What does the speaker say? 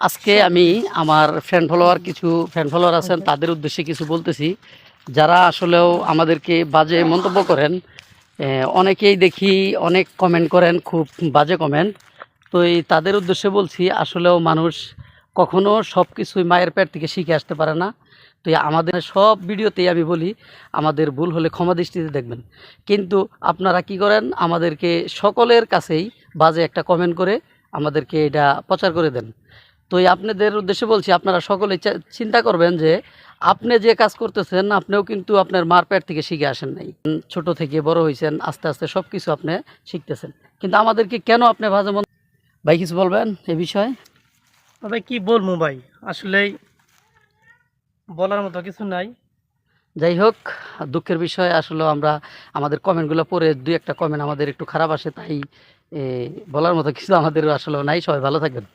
আজকে আমি আমার কিছু ফ্রেন্ড ফলোয়ার আছেন তাদের উদ্দেশ্যে কিছু বলতেছি, যারা আসলেও আমাদেরকে বাজে মন্তব্য করেন। অনেকেই দেখি অনেক কমেন্ট করেন, খুব বাজে কমেন্ট। তো এই তাদের উদ্দেশ্যে বলছি, আসলেও মানুষ কখনো সব কিছুই মায়ের পেট থেকে শিখে আসতে পারে না। তো আমাদের সব ভিডিওতেই আমি বলি, আমাদের ভুল হলে ক্ষমা দৃষ্টিতে দেখবেন। কিন্তু আপনারা কি করেন, আমাদেরকে সকলের কাছেই বাজে একটা কমেন্ট করে আমাদেরকে এটা প্রচার করে দেন। তো এই আপনাদের উদ্দেশ্যে বলছি, আপনারা সকলে চিন্তা করবেন যে আপনি যে কাজ করতেছেন, আপনিও কিন্তু আপনার মার পেট থেকে শিখে আসেন নাই। ছোট থেকে বড় হয়েছেন, আস্তে আস্তে সব কিছু আপনি শিখতেছেন। কিন্তু আমাদেরকে কেন আপনি বাজে মন। ভাই কিছু বলবেন এ বিষয়ে? ভাই কি বলবো ভাই, আসলেই বলার মতো কিছু নাই। যাই হোক, দুঃখের বিষয় আসলে আমরা আমাদের কমেন্টগুলো পড়ে দুই একটা কমেন্ট আমাদের একটু খারাপ আসে, তাই বলার মতো কিছু আমাদের আসলে নাই। সবাই ভালো থাকবেন।